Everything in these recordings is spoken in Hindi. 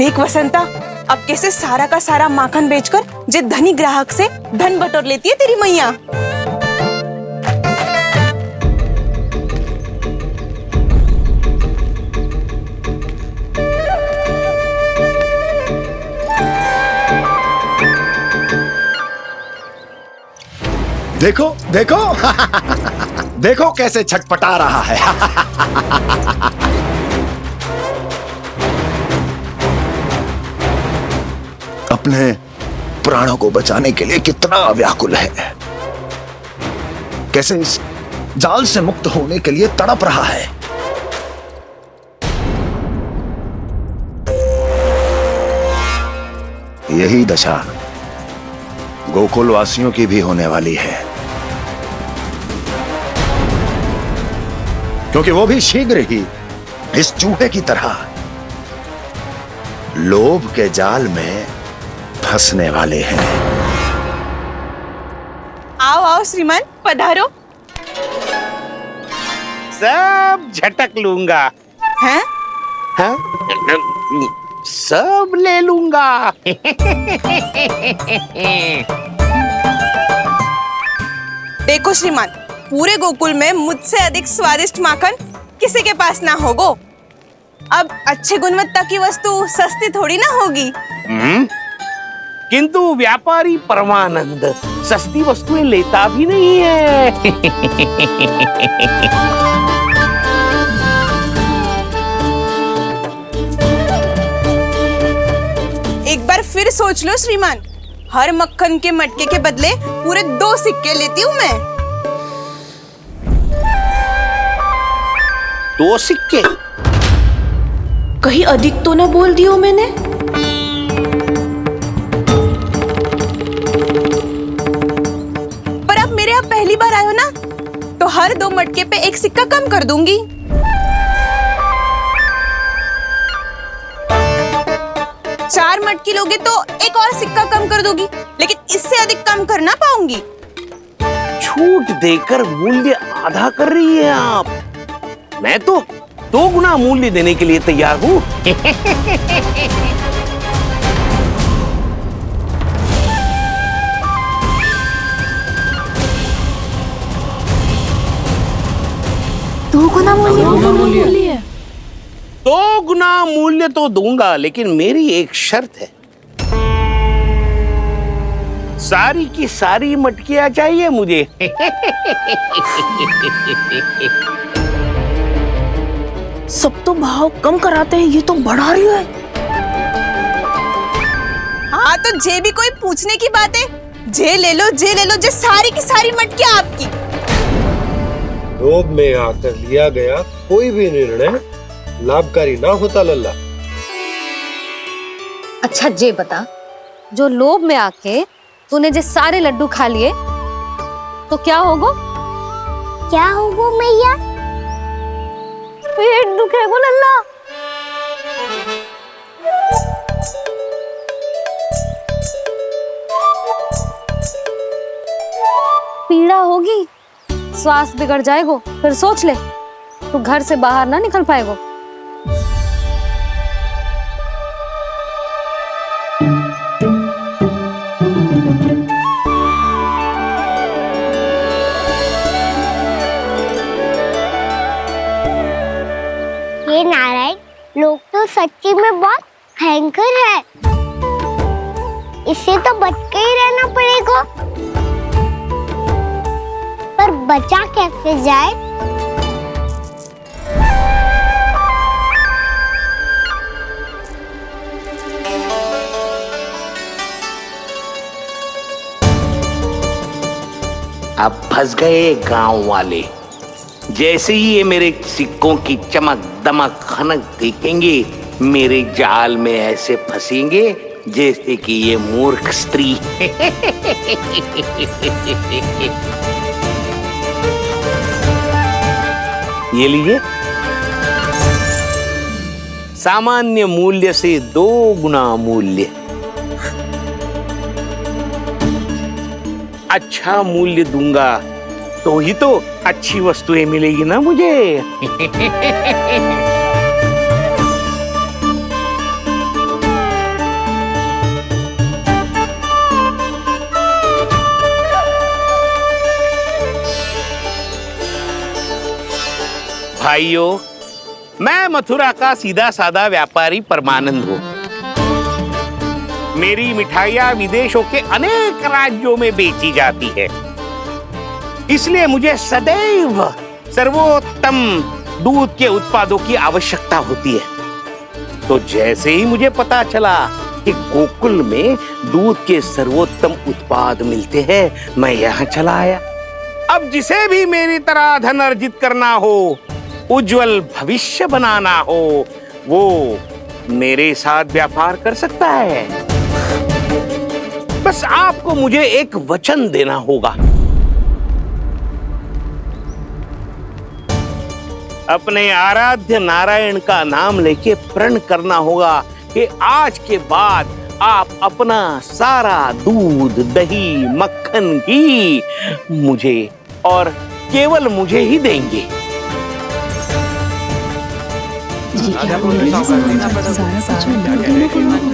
देख वसंता, अब कैसे सारा का सारा माखन बेचकर जे धनी ग्राहक से धन बटोर लेती है तेरी मैया। देखो देखो देखो कैसे छटपटा रहा है। अपने प्राणों को बचाने के लिए कितना व्याकुल है, कैसे इस जाल से मुक्त होने के लिए तड़प रहा है। यही दशा गोकुल वासियों की भी होने वाली है, क्योंकि वो भी शीघ्र ही इस चूहे की तरह लोभ के जाल में फंसने वाले हैं। आओ आओ श्रीमान, पधारो। सब झटक लूंगा। हैं? हाँ? सब ले लूंगा। देखो श्रीमान, पूरे गोकुल में मुझसे अधिक स्वादिष्ट माखन किसी के पास ना होगो। अब अच्छे गुणवत्ता की वस्तु सस्ती थोड़ी ना होगी। किंतु व्यापारी परमानंद सस्ती वस्तुएं लेता भी नहीं है। एक बार फिर सोच लो श्रीमान, हर मक्खन के मटके के बदले पूरे 2 सिक्के लेती हूँ मैं। 2 सिक्के? कहीं अधिक तो ना बोल दियो मैंने? पर आप मेरे यहाँ पहली बार आए हो ना, तो हर 2 मटके पे 1 सिक्का कम कर दूंगी। चार मटकी लोगे तो 1 और सिक्का कम कर दोगी, लेकिन इससे अधिक कम कर ना पाऊंगी। छूट देकर मूल्य आधा कर रही है आप। मैं तो 2 गुना मूल्य देने के लिए तैयार हूँ। दो गुना मूल्य? 2 गुना मूल्य तो दूंगा, लेकिन मेरी एक शर्त है। सारी की सारी मटकियां चाहिए मुझे। सब तो भाव कम कराते हैं, ये तो बढ़ा रही है। हाँ तो जे भी कोई पूछने की बात है, जे ले लो, जे सारी की सारी मटकियां आपकी। लोभ में आकर लिया गया कोई भी निर्णय लाभकारी ना होता लल्ला। अच्छा जे बता, जो लोभ में आके तूने जे सारे लड्डू खा लिए तो क्या होगा? क्या होगा मैया? पेट दुखेगा लल्ला। पीड़ा होगी, श्वास बिगड़ जाएगा, फिर सोच ले तू घर से बाहर ना निकल पाएगा। ये नारायण लोग तो सच्ची में बहुत भयंकर है, इससे तो बच के ही रहना पड़ेगा। पर बचा कैसे जाए? अब फंस गए गांव वाले। जैसे ही ये मेरे सिक्कों की चमक दमक खनक देखेंगे, मेरे जाल में ऐसे फंसेंगे जैसे कि ये मूर्ख स्त्री। ये लीजिए, सामान्य मूल्य से 2 गुना मूल्य। अच्छा मूल्य दूंगा तो ही तो अच्छी वस्तुएं मिलेगी ना मुझे। भाइयों, मैं मथुरा का सीधा साधा व्यापारी परमानंद हूँ। मेरी मिठाइयाँ विदेशों के अनेक राज्यों में बेची जाती है, इसलिए मुझे सदैव सर्वोत्तम दूध के उत्पादों की आवश्यकता होती है। तो जैसे ही मुझे पता चला कि गोकुल में दूध के सर्वोत्तम उत्पाद मिलते हैं, मैं यहाँ चला आया। अब जिसे भी मेरी तरह धन अर्जित करना हो, उज्जवल भविष्य बनाना हो, वो मेरे साथ व्यापार कर सकता है। बस आपको मुझे एक वचन देना होगा। अपने आराध्य नारायण का नाम लेके प्रण करना होगा कि आज के बाद आप अपना सारा दूध, दही, मक्खन, घी मुझे और केवल मुझे ही देंगे।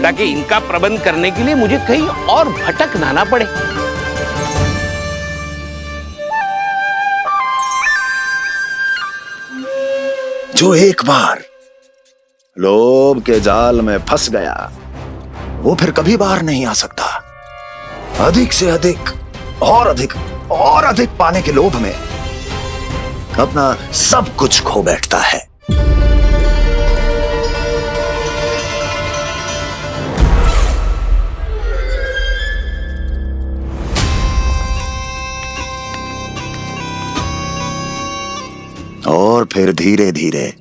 ताकि इनका प्रबंध करने के लिए मुझे कहीं और भटकना ना पड़े। जो एक बार लोभ के जाल में फंस गया, वो फिर कभी बाहर नहीं आ सकता। अधिक से अधिक और अधिक और अधिक पाने के लोभ में अपना सब कुछ खो बैठता है। और फिर धीरे धीरे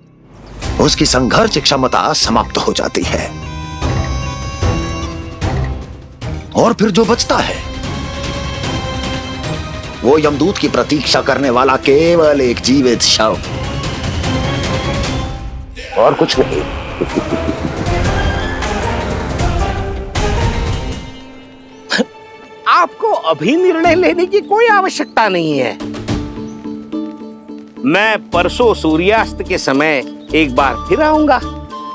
उसकी संघर्ष क्षमता समाप्त हो जाती है, और फिर जो बचता है वो यमदूत की प्रतीक्षा करने वाला केवल एक जीवित शव, और कुछ नहीं। आपको अभी निर्णय लेने की कोई आवश्यकता नहीं है। मैं परसों सूर्यास्त के समय एक बार फिर आऊंगा,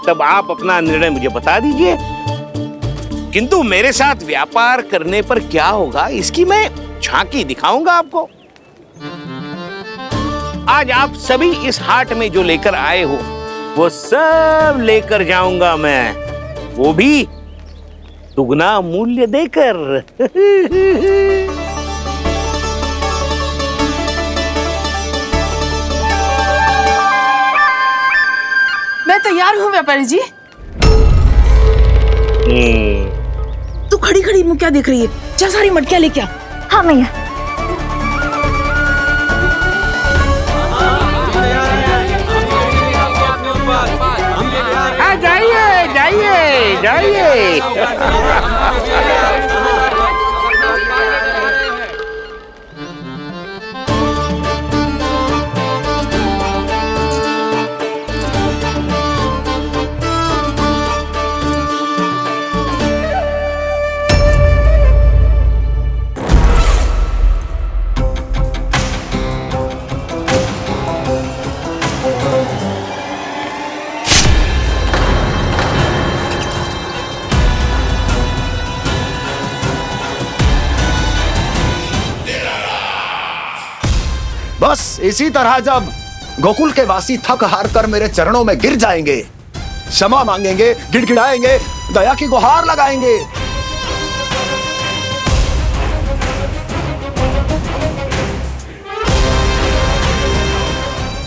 तब आप अपना निर्णय मुझे बता दीजिए। किंतु मेरे साथ व्यापार करने पर क्या होगा, इसकी मैं झांकी दिखाऊंगा आपको। आज आप सभी इस हाट में जो लेकर आए हो, वो सब लेकर जाऊंगा मैं, वो भी दुगना मूल्य देकर। मैं तैयार हूँ व्यापारी जी। तू खड़ी खड़ी मुँह क्या देख रही है? चल सारी मटकियाँ लेके आ। हाँ मैया। जाइए जाइए जाइए। बस इसी तरह जब गोकुल के वासी थक हार कर मेरे चरणों में गिर जाएंगे, क्षमा मांगेंगे, गिड़गिड़ाएंगे, दया की गुहार लगाएंगे,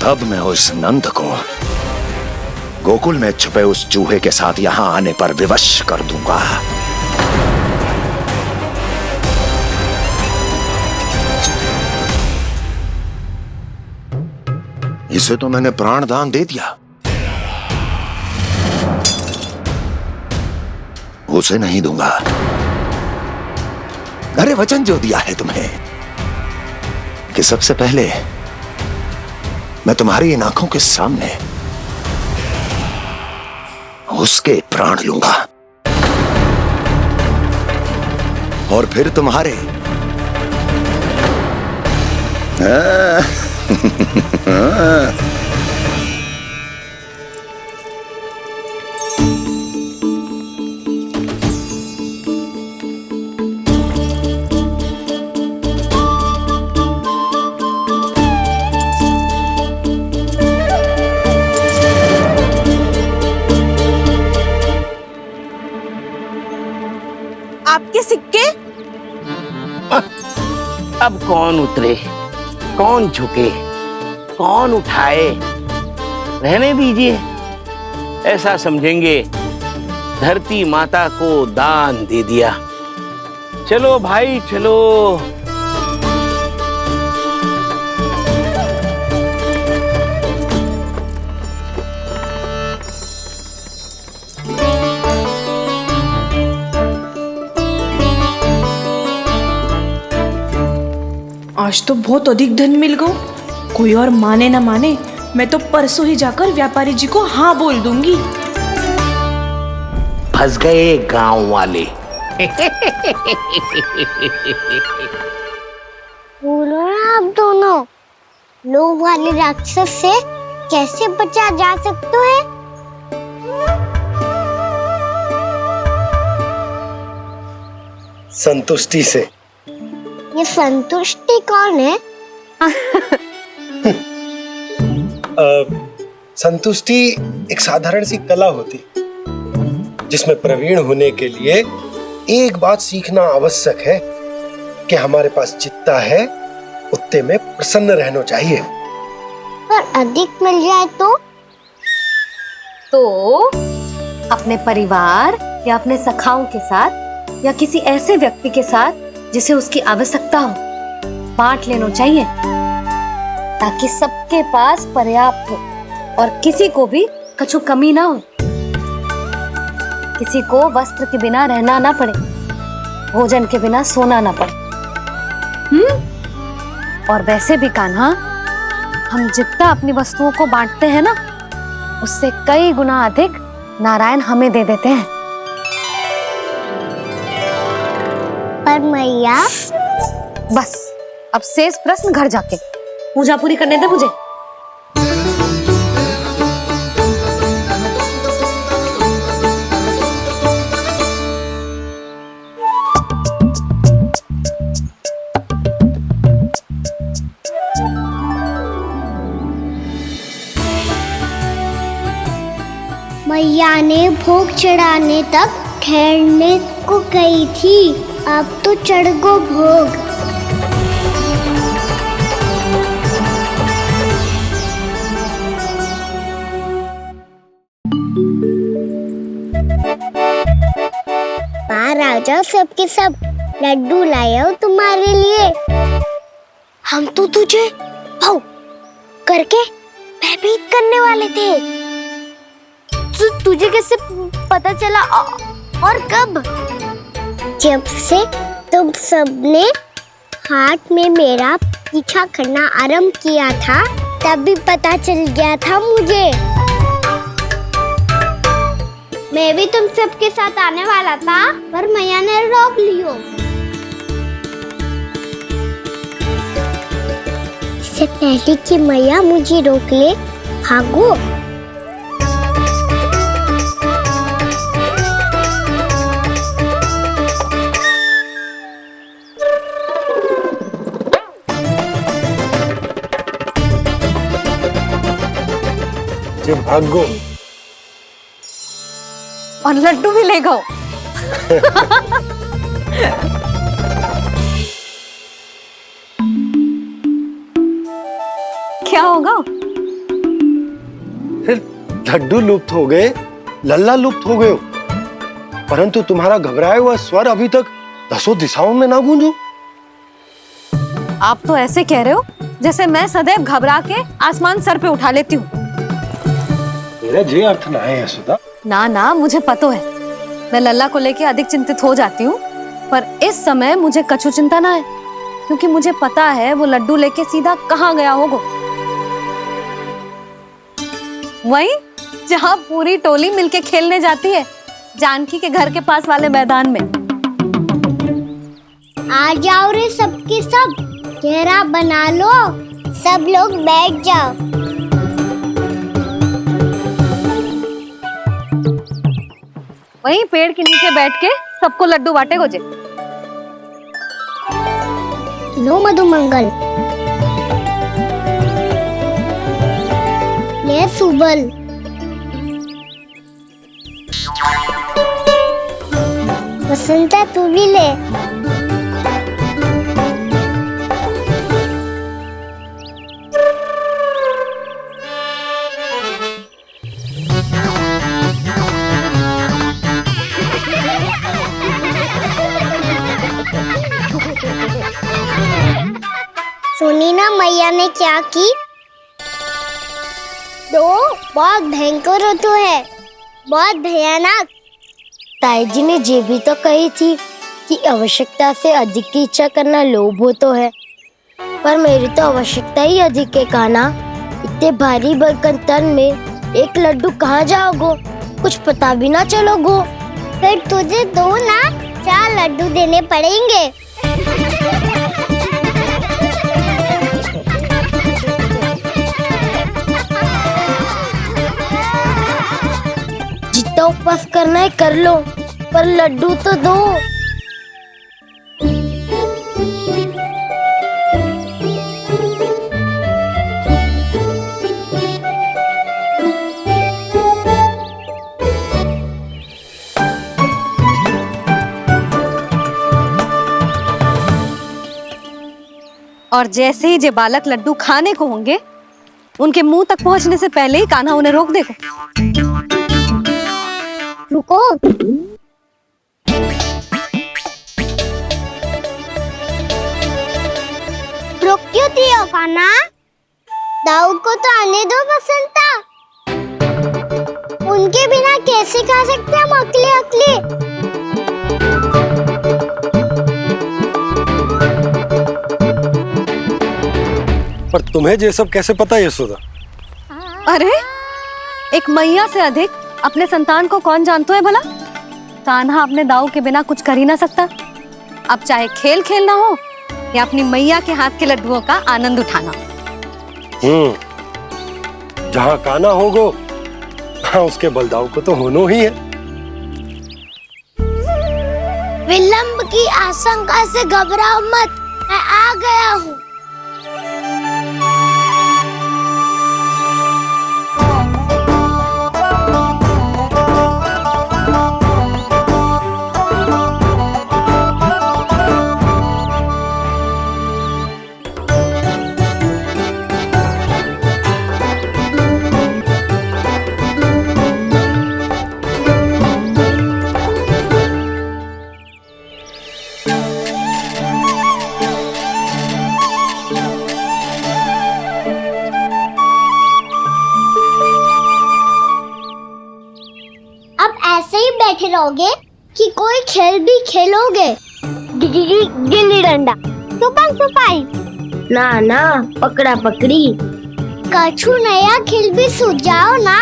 तब मैं उस नंद को गोकुल में छुपे उस चूहे के साथ यहां आने पर विवश कर दूंगा। इसे तो मैंने प्राण दान दे दिया, उसे नहीं दूंगा। अरे वचन जो दिया है तुम्हें कि सबसे पहले मैं तुम्हारी इन आंखों के सामने उसके प्राण लूंगा, और फिर तुम्हारे। अब कौन उतरे, कौन झुके, कौन उठाए, रहने दीजिए। ऐसा समझेंगे धरती माता को दान दे दिया। चलो भाई चलो। आज तो बहुत अधिक धन मिल गया। कोई और माने ना माने, मैं तो परसों ही जाकर व्यापारी जी को हाँ बोल दूंगी। फंस गए गांव वाले। बोलो ना आप दोनों, लोभ वाले राक्षस से कैसे बचा जा सकता है? संतुष्टि से। ये संतुष्टि कौन है? संतुष्टि एक साधारण सी कला होती जिसमें प्रवीण होने के लिए एक बात सीखना आवश्यक है कि हमारे पास जितना है उतने में प्रसन्न रहना चाहिए। पर अधिक मिल जाए तो अपने परिवार या अपने सखाओं के साथ या किसी ऐसे व्यक्ति के साथ जिसे उसकी आवश्यकता हो बांट लेना चाहिए, ताकि सबके पास पर्याप्त हो और किसी को भी कछु कमी ना हो, किसी को वस्त्र के बिना रहना ना पड़े, भोजन के बिना सोना ना पड़े। और वैसे भी कान्हा, हम जितना अपनी वस्तुओं को बांटते हैं ना, उससे कई गुना अधिक नारायण हमें दे देते हैं। पर मैया, बस अब शेष प्रश्न घर जाके पूजा पूरी करने दे मुझे। मैया ने भोग चढ़ाने तक ठहरने को कही थी, अब तो चढ़ गो भोग। बाहर आ जाओ, सबके सब लड्डू लाए हो तुम्हारे लिए। हम तो तुझे भाव करके भयभीत करने वाले थे। तुझे कैसे पता चला और कब? जब से तुम सबने हाथ में मेरा पीछा करना आरंभ किया था, तभी पता चल गया था मुझे। मैं भी तुम सबके साथ आने वाला था, पर मैया ने रोक लियो। इससे पहले कि मैया मुझे रोक ले, भागो। जे भागो और लड्डू भी ले गो। क्या होगा? फिर लड्डू लुप्त हो गए, लल्ला लुप्त हो गए, परंतु तुम्हारा घबराया हुआ स्वर अभी तक 10 दिशाओं में ना गूंजो। आप तो ऐसे कह रहे हो जैसे मैं सदैव घबरा के आसमान सर पे उठा लेती हूँ। मेरा ये अर्थ ना है यशोदा। ना ना, मुझे पता है, मैं लल्ला को लेके अधिक चिंतित हो जाती हूँ, पर इस समय मुझे कछु चिंता ना है, क्योंकि मुझे पता है वो लड्डू लेके सीधा कहाँ गया होगा। वहीं जहाँ पूरी टोली मिलके खेलने जाती है, जानकी के घर के पास वाले मैदान में। आ जाओ रे सबके सब, घेरा बना लो, सब लोग बैठ जाओ। वहीं पेड़ के नीचे बैठ के सबको लड्डू बांटे गोजे। लो मधुमंगल, ले सुबल, वसंता तू भी ले। क्या की? तो बहुत भयंकर हो तो है, बहुत भयानक। ताई जी ने ये भी तो कही थी कि आवश्यकता से अधिक की इच्छा करना लोभ हो तो है, पर मेरी तो आवश्यकता ही अधिक है कान्हा। इतने भारी बर्तन तन में एक लड्डू कहाँ जाओगो, कुछ पता भी ना चलोगो। फिर तुझे 2 ना 4 लड्डू देने पड़ेंगे। जितना उपवास करना है कर लो, पर लड्डू तो दो। और जैसे ही जे बालक लड्डू खाने को होंगे, उनके मुंह तक पहुंचने से पहले ही कान्हा उन्हें रोक देगा। रुको। रोक क्यों दिया कान्हा? दाऊ को तो आने दो बसंता। उनके बिना कैसे खा सकते हम अकेले अकेले? पर तुम्हें ये सब कैसे पता है यशोदा? अरे, एक मैया से अधिक अपने संतान को कौन जानता है भला? कान्हा अपने दाऊ के बिना कुछ कर ही ना सकता। अब चाहे खेल खेलना हो या अपनी मैया के हाथ के लड्डुओं का आनंद उठाना। जहाँ कान्हा होगो, हाँ उसके बलदाऊ को तो होना ही है। विलंब की आशंका से घबराओ मत, मैं आ गया हूँ। बैठे रहोगे कि कोई खेल भी खेलोगे? गिल्ली डंडा, छुपन छुपाई? ना ना, पकड़ा पकड़ी। कछु नया खेल भी सुझाओ ना।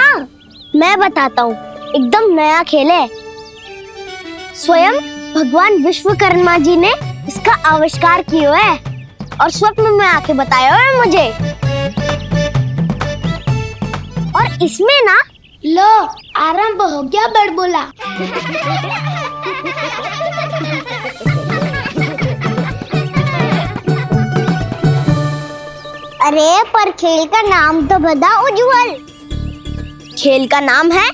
मैं बताता हूँ, एकदम नया खेल है। स्वयं भगवान विश्वकर्मा जी ने इसका आविष्कार किया है और स्वप्न में आके बताया है मुझे। और इसमें ना, लो आरंभ हो गया बड़बोला। अरे पर खेल का नाम तो बता उज्जवल। खेल का नाम है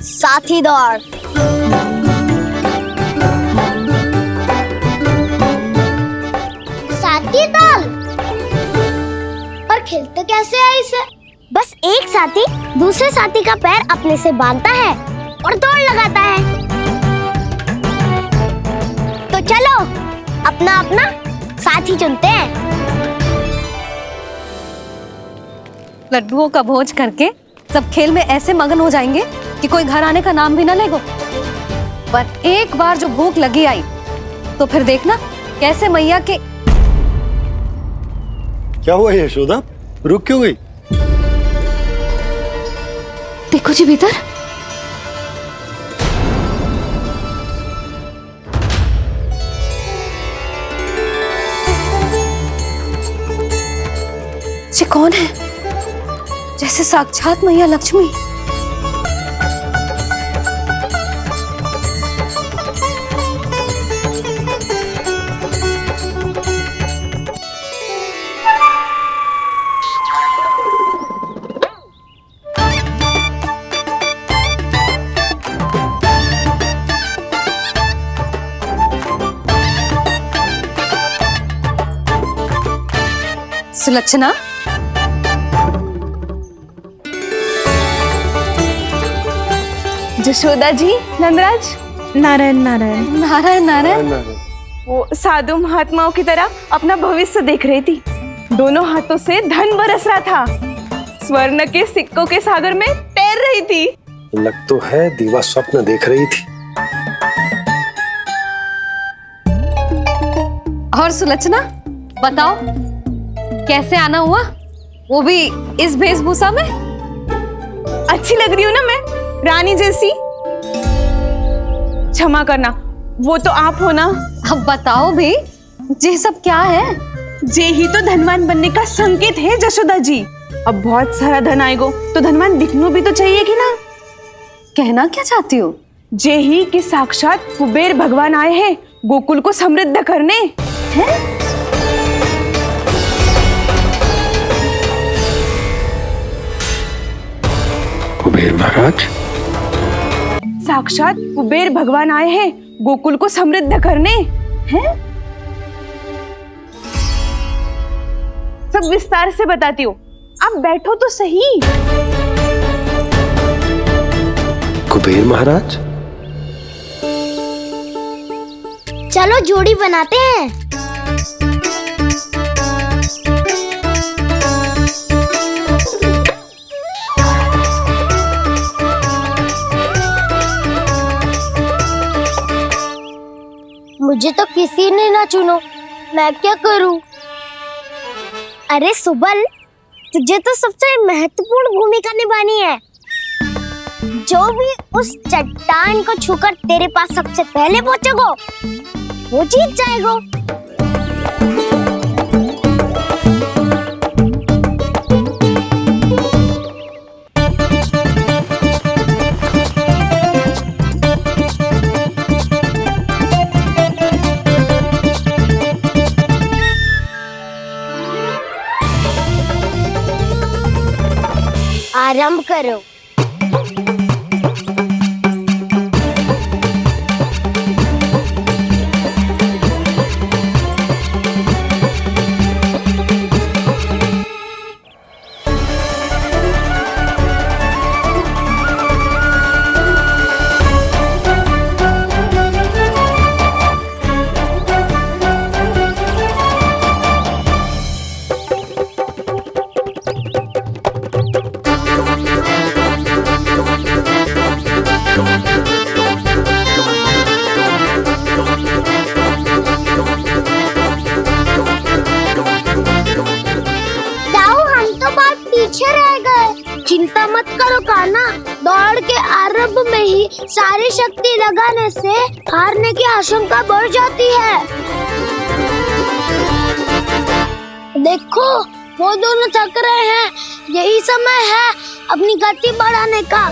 साथी दौड़। साथी दौड़? पर खेलते कैसे है इसे? बस एक साथी दूसरे साथी का पैर अपने से बांधता है और दौड़ लगाता है। तो चलो अपना अपना साथी चुनते हैं। लड्डुओं का भोज करके सब खेल में ऐसे मगन हो जाएंगे कि कोई घर आने का नाम भी ना लेगो। पर एक बार जो भूख लगी आई तो फिर देखना कैसे मैया के। क्या हुआ यशोदा, रुक क्यों गई? देखो जी भीतर। ये कौन है? जैसे साक्षात मैया लक्ष्मी। सुलक्षणा, जशोदा जी, नंदराज। नारायण नारायण। नारायण नारायण। वो साधु महात्माओं की तरह अपना भविष्य देख रही थी। दोनों हाथों से धन बरस रहा था, स्वर्ण के सिक्कों के सागर में तैर रही थी। लग तो है दीवा स्वप्न देख रही थी। और सुलक्षणा, बताओ कैसे आना हुआ, वो भी इस वेशभूषा में? अच्छी लग रही हूँ ना मैं, रानी जैसी? क्षमा करना, वो तो आप हो ना। अब बताओ भी, ये सब क्या है? जे ही तो धनवान बनने का संकेत है जशोदा जी। अब बहुत सारा धन आएगा तो धनवान दिखना भी तो चाहिए कि ना। कहना क्या चाहती हो? जे ही कि साक्षात कुबेर भगवान आए हैं गोकुल को समृद्ध करने। हैं? कुबेर महाराज? साक्षात कुबेर भगवान आए हैं गोकुल को समृद्ध करने। हैं? सब विस्तार से बताती हूँ, आप बैठो तो सही। कुबेर महाराज? चलो जोड़ी बनाते हैं। मुझे तो किसी ने ना चुनो, मैं क्या करूं? अरे सुबल, तुझे तो सबसे महत्वपूर्ण भूमिका निभानी है। जो भी उस चट्टान को छूकर तेरे पास सबसे पहले पहुंचेगा वो जीत जाएगा। आरंभ करो। चिंता मत करो कान्हा, दौड़ के आरंभ में ही सारी शक्ति लगाने से हारने की आशंका बढ़ जाती है। देखो वो दोनों थक रहे हैं, यही समय है अपनी गति बढ़ाने का।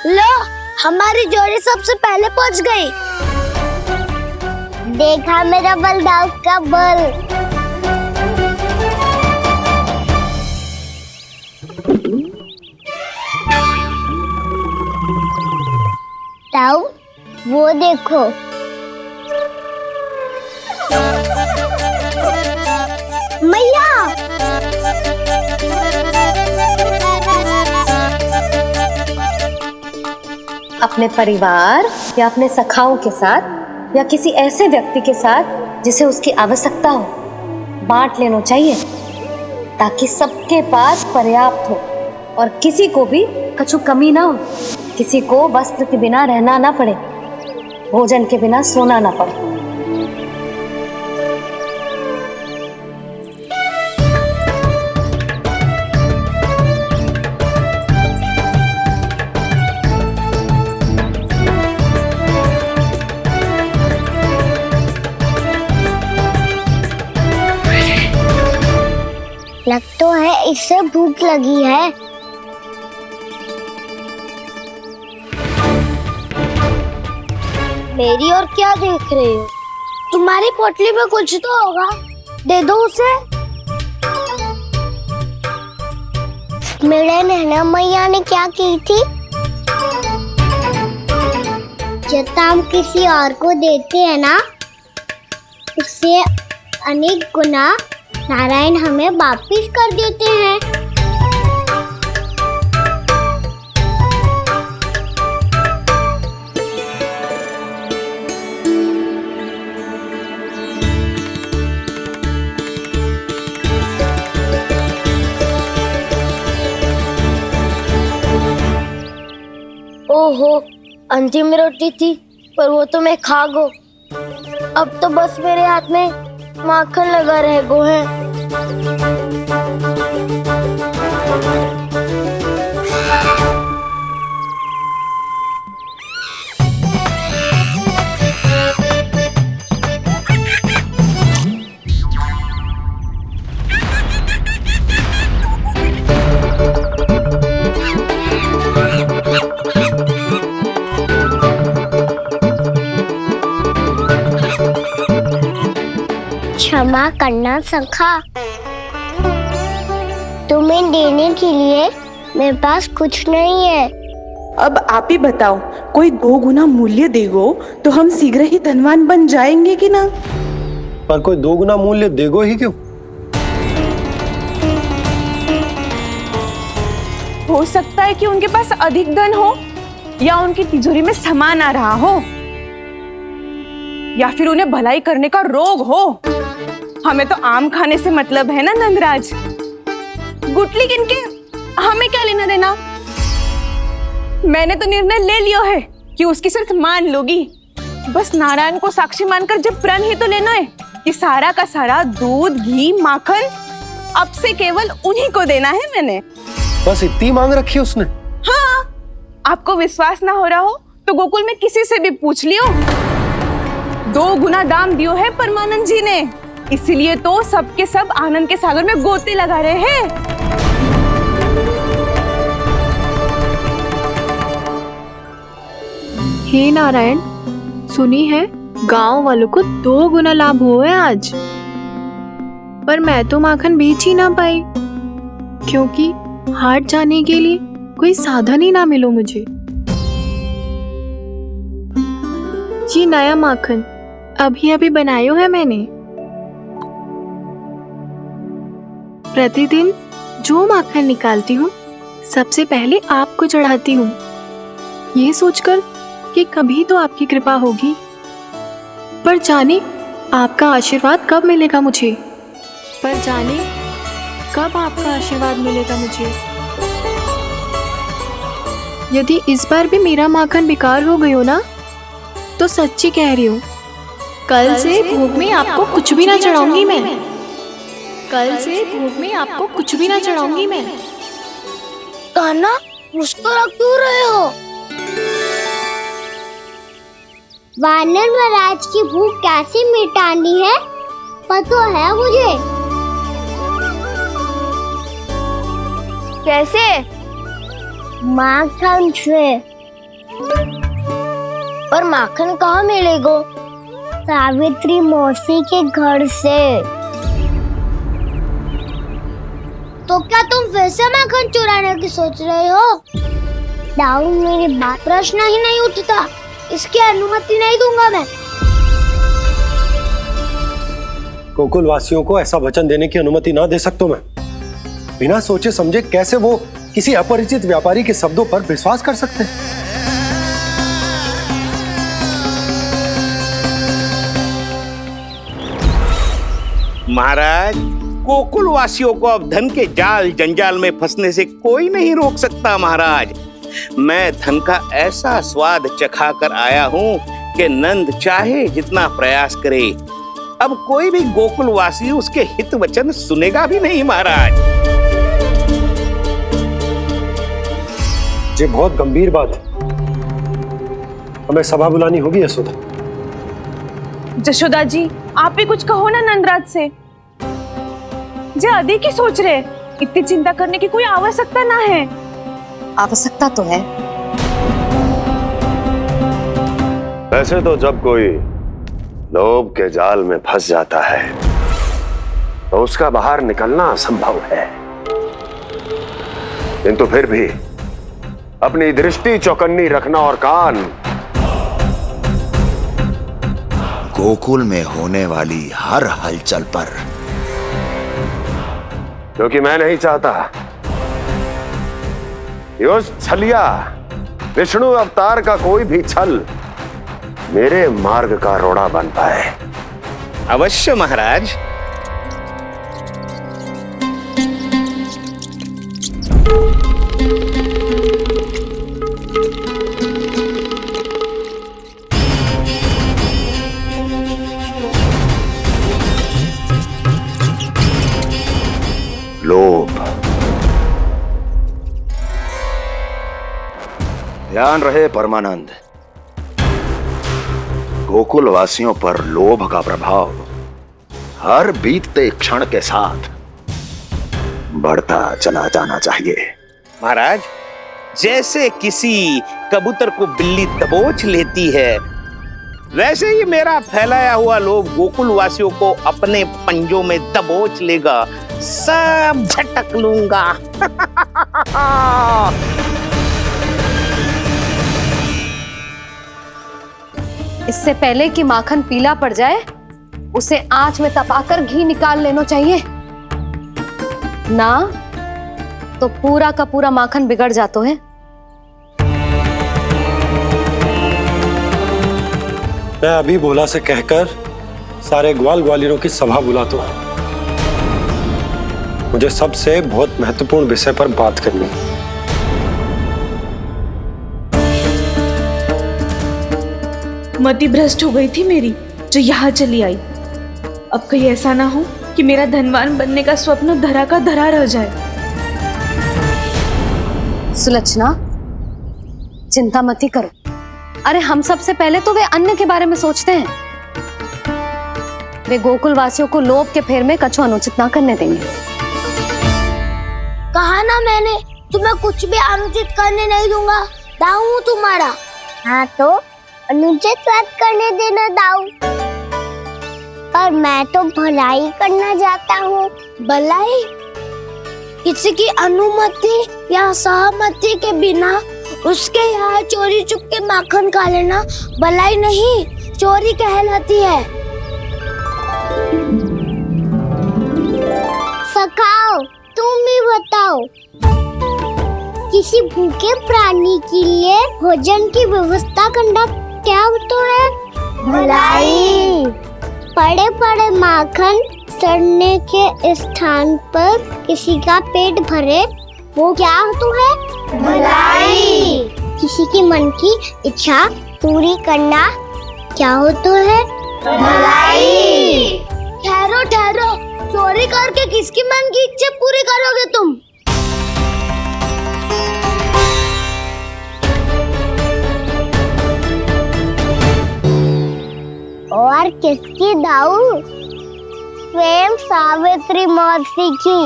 लो, हमारी जोड़ी सबसे पहले पहुंच गई। देखा मेरा बलदाव का बल। ताऊ, वो देखो। मैया, अपने परिवार या अपने सखाओं के साथ या किसी ऐसे व्यक्ति के साथ जिसे उसकी आवश्यकता हो, बांट लेना चाहिए ताकि सबके पास पर्याप्त हो और किसी को भी कछु कमी ना हो, किसी को वस्त्र के बिना रहना ना पड़े, भोजन के बिना सोना ना पड़े। लग तो है इससे भूख लगी है। मेरी और क्या देख रहे हो? तुम्हारी पोटली में कुछ तो होगा, दे दो उसे। मेरे नैना मैया ने क्या की थी? जितना हम किसी और को देते हैं ना, उससे अनेक गुना नारायण हमें वापिस कर देते हैं। ओहो, अंतिम रोटी थी पर वो तो मैं खा गो। अब तो बस मेरे हाथ में माखन लगा रह गो है। क्षमा करना सखा, तुम्हें देने के लिए मेरे पास कुछ नहीं है। अब आप ही बताओ, कोई 2 गुना मूल्य देगो तो हम शीघ्र ही धनवान बन जाएंगे कि ना? पर कोई 2 गुना मूल्य देगो ही क्यों? हो सकता है कि उनके पास अधिक धन हो, या उनकी तिजोरी में सामान आ रहा हो, या फिर उन्हें भलाई करने का रोग हो। हमें तो आम खाने से मतलब है ना नंदराज। गुटली किनके, हमें क्या लेना देना। मैंने तो निर्णय ले लिया है कि उसकी सिर्फ मान लोगी। बस नारायण को साक्षी मानकर जब प्रण ही तो लेना है कि सारा का सारा दूध, घी, माखन अब से केवल उन्हीं को देना है मैंने। बस इतनी मांग रखी उसने? हाँ, आपको विश्वास ना हो रहा हो तो गोकुल में किसी से भी पूछ लियो। 2 गुना दाम दियो है परमानंद जी ने, इसलिए तो सबके सब आनंद के सागर में गोते लगा रहे हैं। हे नारायण, सुनी है गांव वालों को 2 गुना लाभ हुआ है आज। पर मैं तो माखन बेच ही ना पाई, क्योंकि हाट जाने के लिए कोई साधन ही ना मिलो मुझे। ये नया माखन अभी अभी बनायो है मैंने। प्रतिदिन जो माखन निकालती हूँ सबसे पहले आपको चढ़ाती हूँ, ये सोचकर कि कभी तो आपकी कृपा होगी। पर जाने आपका आशीर्वाद कब मिलेगा मुझे, पर जाने कब आपका आशीर्वाद मिलेगा मुझे। यदि इस बार भी मेरा माखन बेकार हो गयो ना, तो सच्ची कह रही हूँ, कल से भोग में आपको कुछ भी ना चढ़ाऊंगी मैं। कल से भोग में आपको कुछ भी ना चढ़ाऊंगी मैं। कान्हा, मुस्कुरा क्यों रहे हो? वानर महाराज की भूख कैसे मिटानी है पता है मुझे। कैसे? माखन से। पर माखन कहाँ मिलेगो? सावित्री मौसी के घर से। तो क्या तुम फिर से माखन चुराने की सोच रहे हो? दाऊ, मेरी बात प्रश्न ही नहीं उठता, इसकी अनुमति नहीं दूंगा मैं। गोकुल वासियों को ऐसा वचन देने की अनुमति ना दे सकता मैं। बिना सोचे समझे कैसे वो किसी अपरिचित व्यापारी के शब्दों पर विश्वास कर सकते हैं? महाराज, गोकुल वासियों को अब धन के जाल जंजाल में फंसने से कोई नहीं रोक सकता। महाराज, मैं धन का ऐसा स्वाद चखा कर आया हूँ कि नंद चाहे जितना प्रयास करे, अब कोई भी गोकुल वासी उसके हित वचन सुनेगा भी नहीं। महाराज, ये बहुत गंभीर बात है, हमें सभा बुलानी होगी यशोदा। जशोदा जी, आप भी कुछ कहो ना नंदराज से। जे अधिक ही सोच रहे, इतनी चिंता करने की कोई आवश्यकता ना है। आवश्यकता तो है। वैसे तो जब कोई लोभ के जाल में फंस जाता है तो उसका बाहर निकलना असंभव है। किंतु फिर भी अपनी दृष्टि चौकन्नी रखना और कान गोकुल में होने वाली हर हलचल पर, क्योंकि मैं नहीं चाहता कि उस छलिया विष्णु अवतार का कोई भी छल मेरे मार्ग का रोड़ा बन पाए। अवश्य महाराज। लोभ, ध्यान रहे परमानंद, गोकुल वासियों पर लोभ का प्रभाव हर बीतते क्षण के साथ बढ़ता चला जाना चाहिए। महाराज, जैसे किसी कबूतर को बिल्ली दबोच लेती है, वैसे ही मेरा फैलाया हुआ लोभ गोकुल वासियों को अपने पंजों में दबोच लेगा। सब झटक लूंगा। इससे पहले कि माखन पीला पड़ जाए, उसे आंच में तपाकर घी निकाल लेना चाहिए ना, तो पूरा का पूरा माखन बिगड़ जाता है। मैं अभी भोला से कहकर सारे ग्वाल ग्वालियरों की सभा बुलाता हूं। मुझे सबसे बहुत महत्वपूर्ण विषय पर बात करनी है। मति भ्रष्ट हो गई थी मेरी, जो यहाँ चली आई। अब कहीं ऐसा ना हो कि मेरा धनवान बनने का स्वप्न धरा का धरा रह जाए। सुलक्षणा, चिंता मत ही करो। अरे हम सबसे पहले तो वे अन्न के बारे में सोचते हैं। वे गोकुल वासियों को लोभ के फेर में कछु अनुचित ना करने देंगे। कहा ना मैंने, तुम्हें कुछ भी अनुचित करने नहीं दूंगा। दाऊ हूँ तुम्हारा। हाँ तो अनुचित बात करने देना दाऊ, पर मैं तो भलाई करना चाहता हूँ। भलाई? किसी की अनुमति या सहमति के बिना उसके यहाँ चोरी चुप के माखन खा लेना भलाई नहीं, चोरी कहलाती है। सखाओ, तुम ही बताओ, किसी भूखे प्राणी के लिए भोजन की व्यवस्था करना क्या होता है? भलाई। पड़े पड़े माखन सड़ने के स्थान पर किसी का पेट भरे, वो क्या होता है? भलाई। किसी की मन की इच्छा पूरी करना क्या होता है? भलाई। ठहरो ठहरो, चोरी करके किसकी मन की इच्छा पूरी करोगे तुम? और किसकी दाऊ? स्वयं सावित्री मौसी की।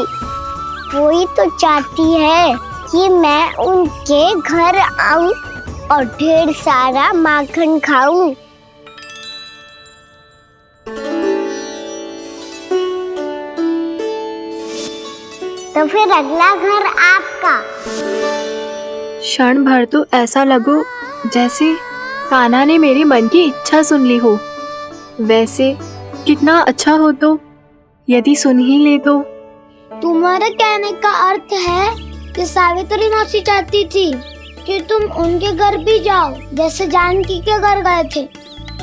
वही तो चाहती है कि मैं उनके घर आऊं और ढेर सारा माखन खाऊं। तो फिर अगला घर आपका। क्षण भर तो ऐसा लगो जैसे कान्हा ने मेरे मन की इच्छा सुन ली हो। वैसे कितना अच्छा हो तो यदि सुन ही ले तो। तुम्हारे कहने का अर्थ है कि सावित्री मौसी चाहती थी कि तुम उनके घर भी जाओ, जैसे जानकी के घर गए थे।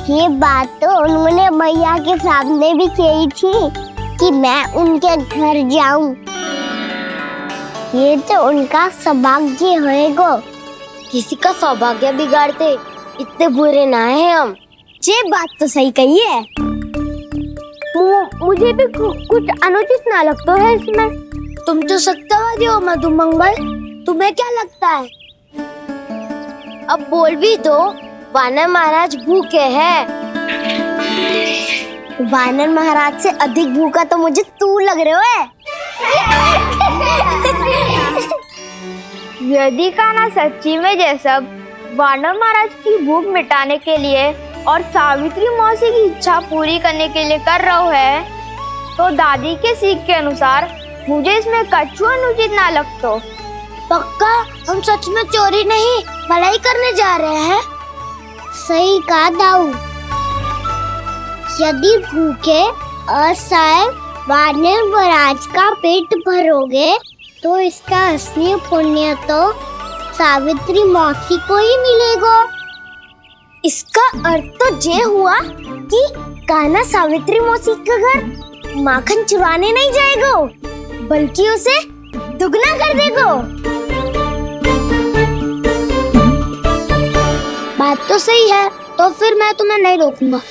ये बात तो उन्होंने मैया के सामने भी कही थी कि मैं उनके घर जाऊं। ये तो उनका सौभाग्य होएगा। किसी का सौभाग्य बिगाड़ते इतने बुरे ना है हम। ये बात तो सही कही है। मुझे भी कुछ अनुचित ना लगता है इसमें। तुम तो सत्यवादी हो मधुमंगल, तुम्हें क्या लगता है? अब बोल भी दो, वानर महाराज भूखे हैं। वानर महाराज से अधिक भूखा तो मुझे तू लग रहे हो। यदि कान्हा सच्ची में जैसा वानर महाराज की भूख मिटाने के लिए और सावित्री मौसी की इच्छा पूरी करने के लिए कर रहा है, तो दादी के सीख के अनुसार मुझे इसमें कछु अनुचित ना लगता। पक्का हम सच में चोरी नहीं भलाई करने जा रहे हैं? सही कहा दाऊ। यदि भूखे असहाय वानर महाराज का पेट भरोगे तो इसका असली पुण्य तो सावित्री मौसी को ही मिलेगा। इसका अर्थ तो ये हुआ कि कान्हा सावित्री मौसी का घर माखन चुराने नहीं जाएगा, बल्कि उसे दुगना कर देगा। बात तो सही है, तो फिर मैं तुम्हें नहीं रोकूंगा।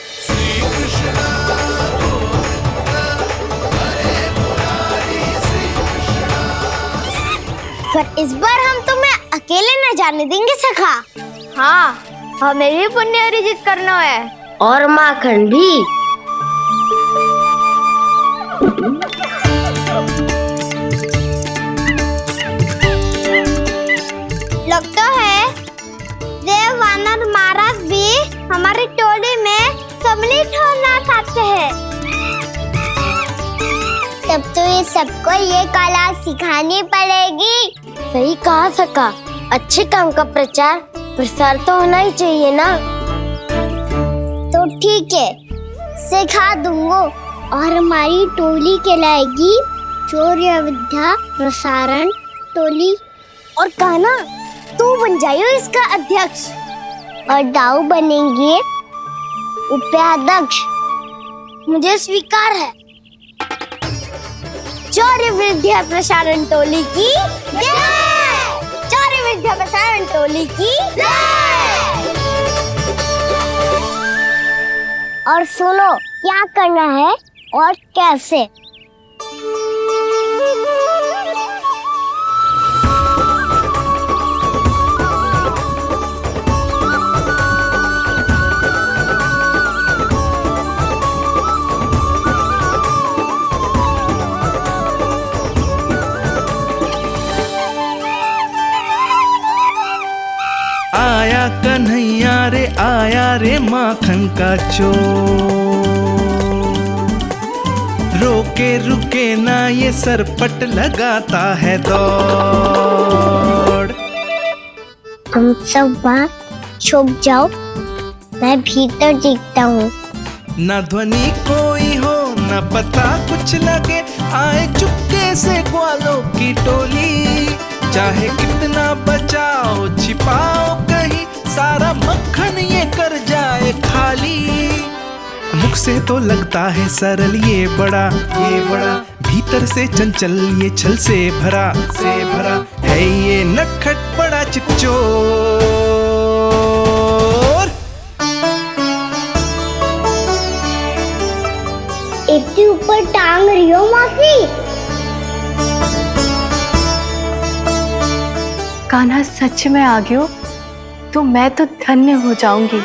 पर इस बार हम तुम्हें अकेले न जाने देंगे सखा। हाँ, हमें भी पुण्य अर्जित करना है और माखन भी। लगता है देव वानर महाराज भी हमारी टोली में सम्मिलित होना चाहते हैं। तब तो ये सबको ये कला सिखानी पड़ेगी। सही कहा सका। अच्छे काम का प्रचार प्रसार तो होना ही चाहिए ना। तो ठीक है, सिखा दूंगा और हमारी टोली कहलाएगी चौर्य विद्या प्रसारण टोली। और कान्हा तू बन जाइयो इसका अध्यक्ष और दाऊ बनेंगे उपाध्यक्ष। मुझे स्वीकार है। चौर्य विद्या प्रसारण टोली की जय! चौर्य विद्या प्रसारण टोली की जय! और सुनो क्या करना है और कैसे। आया कन्हैया रे आया रे माखन का चोर, रोके रुके ना ये सरपट लगाता है दौड़। तुम सब बाहर छुप जाओ, मैं भीतर देखता हूँ। न ध्वनि कोई हो न पता कुछ लगे, आए चुपके से ग्वालों की टोली। चाहे कितना बचाओ छिपाओ कहीं, सारा मक्खन ये कर जाए खाली। मुख से तो लगता है सरल ये बड़ा भीतर से चंचल ये छल से भरा है ये नटखट बड़ा चिपचोर। इतने ऊपर टांग रही हो मौसी। कान्हा सच में आ गयो तो मैं तो धन्य हो जाऊंगी।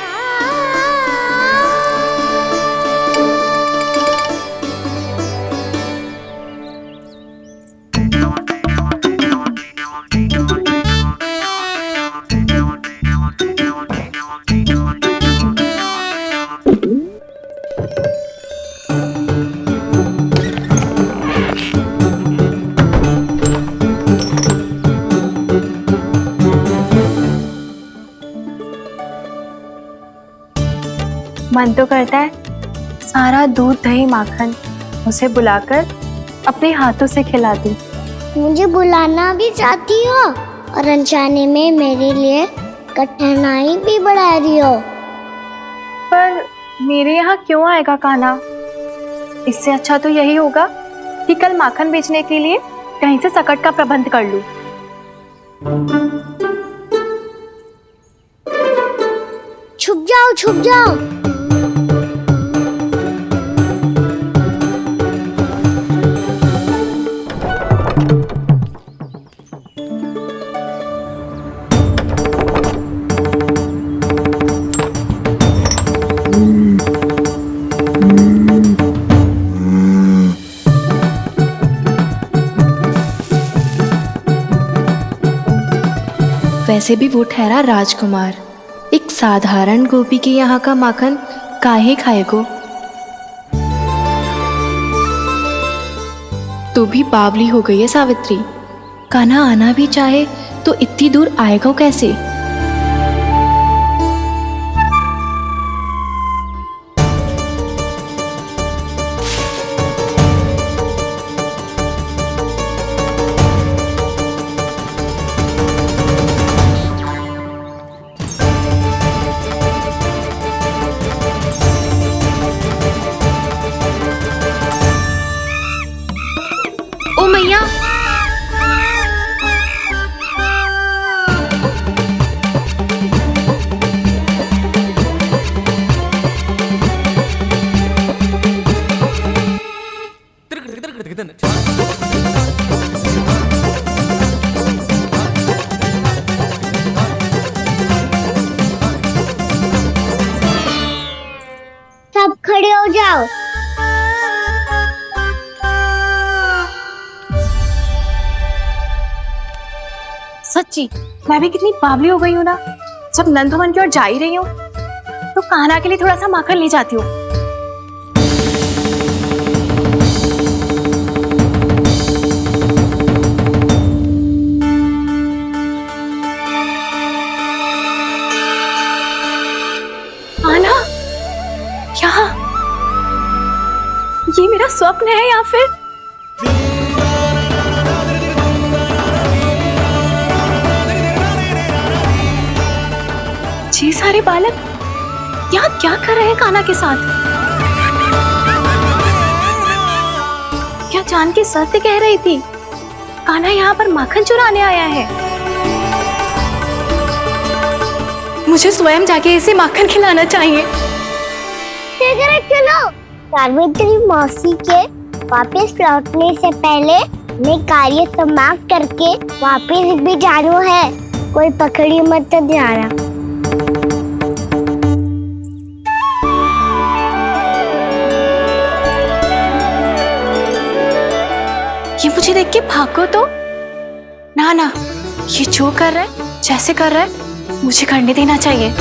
मन तो करता है सारा दूध दही माखन उसे बुलाकर अपने हाथों से खिला दूं। मुझे बुलाना भी चाहती हो और अनजाने में मेरे लिए कठिनाई भी बढ़ा रही हो। पर मेरे यहाँ क्यों आएगा कान्हा? इससे अच्छा तो यही होगा कि कल माखन बेचने के लिए कहीं से सकट का प्रबंध कर लूं। छुप जाओ छुप जाओ। वैसे भी वो ठहरा राजकुमार, एक साधारण गोपी के यहाँ का माखन काहे खाएगो। तू भी बावली हो गई है सावित्री, कान्हा आना भी चाहे तो इतनी दूर आएगा कैसे? ओ मैया, सब खड़े हो जाओ। सच्ची मैं भी कितनी बावली हो गई हूँ ना। जब नंदवन की ओर जा ही रही हूँ तो कान्हा के लिए थोड़ा सा माखन ले जाती हूँ। कान्हा, क्या ये मेरा स्वप्न है या फिर ये सारे बालक यहाँ क्या कर रहे हैं कान्हा के साथ? क्या जानकी सत्य कह रही थी? कान्हा यहाँ पर माखन चुराने आया है। मुझे स्वयं जाके इसे माखन खिलाना चाहिए। चलो, सावित्री मौसी के वापस लौटने से पहले मैं कार्य समाप्त करके वापस भी जाना है। कोई पकड़ी मत जाना। ये मुझे देख के भागो तो ना ना, ये जो कर रहा है, जैसे कर रहा है, मुझे करने देना चाहिए।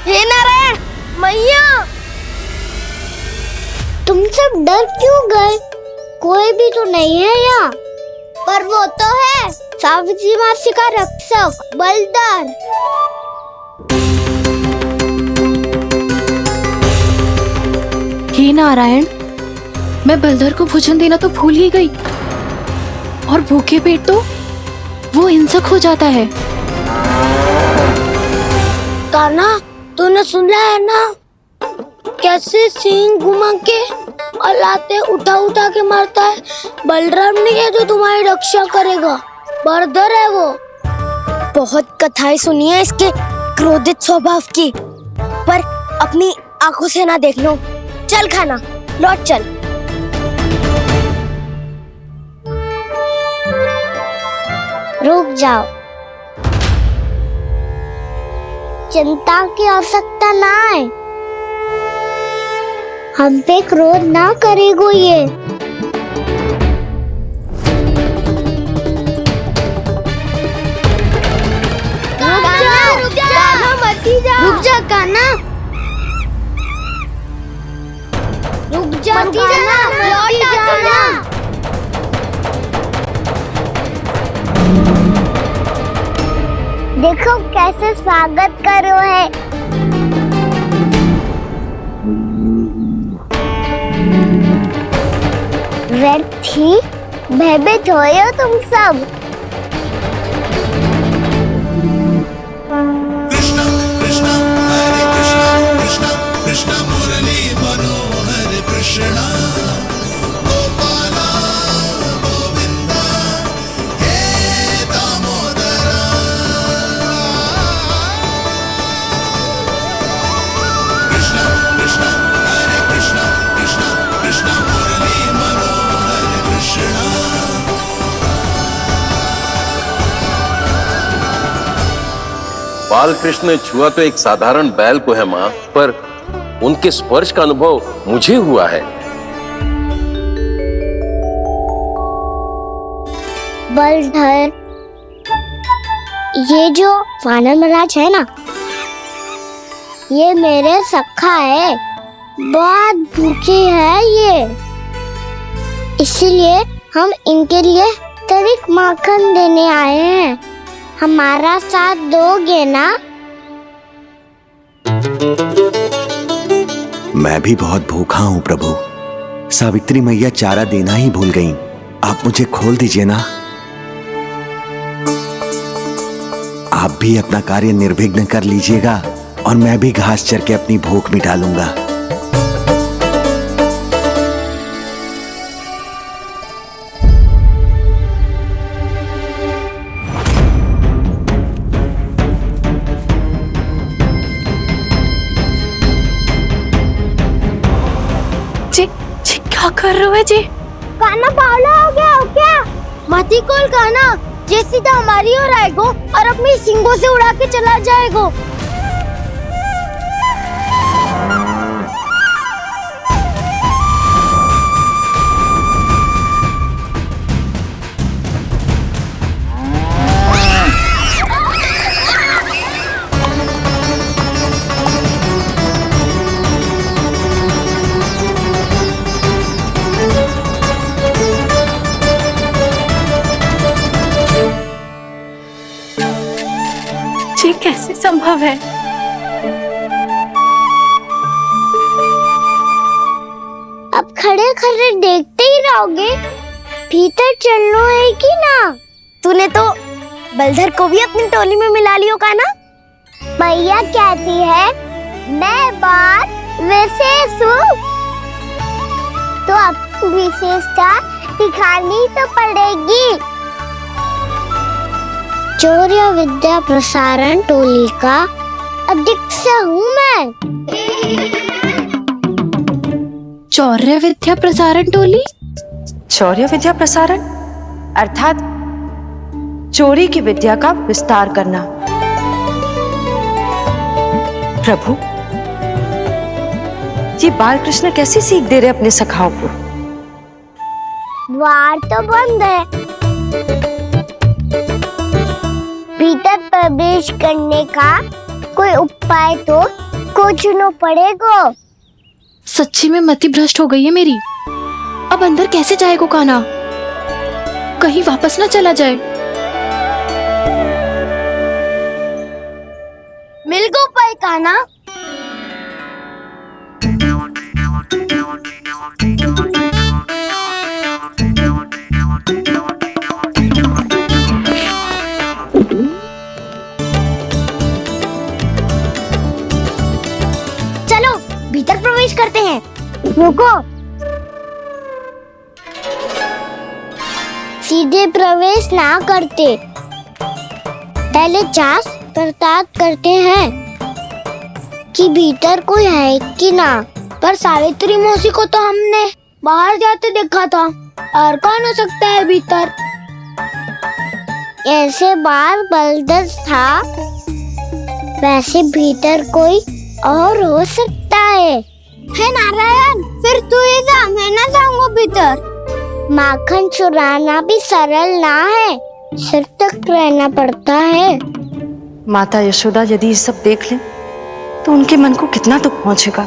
हे नारायण मैया, तुम सब डर क्यों गए? कोई भी तो नहीं है यहाँ। पर वो तो है, सावित्री मासी का रक्षक बलदार। हे नारायण, मैं बलधर को भोजन देना तो भूल ही गई, और भूखे पेट तो वो हिंसक हो जाता है। कान्हा, तूने सुना है ना कैसे सींग घुमा के और लाते उठा उठा के मारता है? बलराम नहीं है जो तुम्हारी रक्षा करेगा, बलधर है वो। बहुत कथाएं सुनी है इसके क्रोधित स्वभाव की, पर अपनी आंखों से ना देख लो। चल खाना, लौट चल। रुक जाओ, चिंता की आवश्यकता ना है। हम पे क्रोध ना करेगो ये। रुक जा कान्हा, रुक जा, मत जाना, लौट जाना। देखो कैसे स्वागत करो है। व्यर्थ ही भयभीत हो तुम सब। बालकृष्ण ने छुआ तो एक साधारण बैल को है माँ, पर उनके स्पर्श का अनुभव मुझे हुआ है। बलधर, ये जो वानर महाराज है ना, ये मेरे सखा है, बहुत भूखे हैं ये, इसलिए हम इनके लिए तनिक माखन देने आए हैं। हमारा साथ दोगे ना? मैं भी बहुत भूखा हूँ प्रभु। सावित्री मैया चारा देना ही भूल गईं। आप मुझे खोल दीजिए ना। आप भी अपना कार्य निर्विघ्न कर लीजिएगा और मैं भी घास चर के अपनी भूख मिटा लूंगा। जी क्या कर रहे हो जी? काना बावला हो गया हो क्या? मती कोल काना, जे सीधा हमारी ओर आएगो और अपनी सींगों से उड़ा के चला जाएगो। ये कैसे संभव है? अब खड़े खड़े देखते ही रहोगे? भीतर चलना है कि ना? तूने तो बलधर को भी अपनी टोली में मिला लियो का ना? मैया कहती है मैं बात विशेष हूँ, तो अब विशेषता दिखानी तो पड़ेगी। चौर्य विद्या प्रसारण टोली का अध्यक्ष हूँ मैं। चौर्य विद्या प्रसारण टोली? चौर्य विद्या प्रसारण अर्थात चोरी की विद्या का विस्तार करना। प्रभु, ये बालकृष्ण कैसी सीख दे रहे अपने सखाओं को? द्वार तो बंद है, भीतर प्रवेश करने का कोई उपाय तो खोजना पड़ेगा। सच्ची में मति भ्रष्ट हो गई है मेरी। अब अंदर कैसे जाएगा काना? कहीं वापस ना चला जाए। मिल गो पाए काना। चलो भीतर प्रवेश करते हैं। रुको, सीधे प्रवेश ना करते, पहले जांच पड़ताल करते हैं कि भीतर कोई है कि ना। पर सावित्री मौसी को तो हमने बाहर जाते देखा था, और कौन हो सकता है भीतर? ऐसे बार बलदर था, वैसे भीतर कोई और हो सकता है नारायण? फिर तू ही जा, मैं ना जाऊंगा भीतर। माखन चुराना भी सरल ना है, सिर तक रहना पड़ता है। माता यशोदा यदि ये सब देख लें तो उनके मन को कितना दुख पहुंचेगा।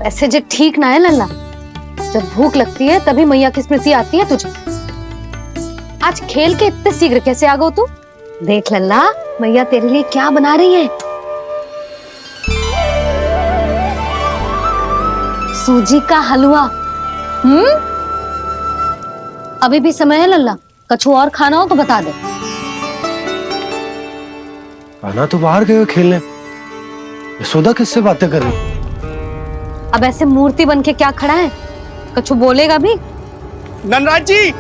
ऐसे जो ठीक ना है लल्ला, जब भूख लगती है तभी मैया की स्मृति आती है तुझे। आज खेल के इतने शीघ्र कैसे आ गो तू? देख लल्ला, मैया तेरे लिए क्या बना रही है। सूजी का हलवा। अभी भी समय है लल्ला, कछु और खाना हो तो बता दे। कान्हा तो बाहर गए खेलने, यशोदा किससे बातें कर रही? अब ऐसे मूर्ति बन के क्या खड़ा है? कछु बोलेगा भी? ननराज जी,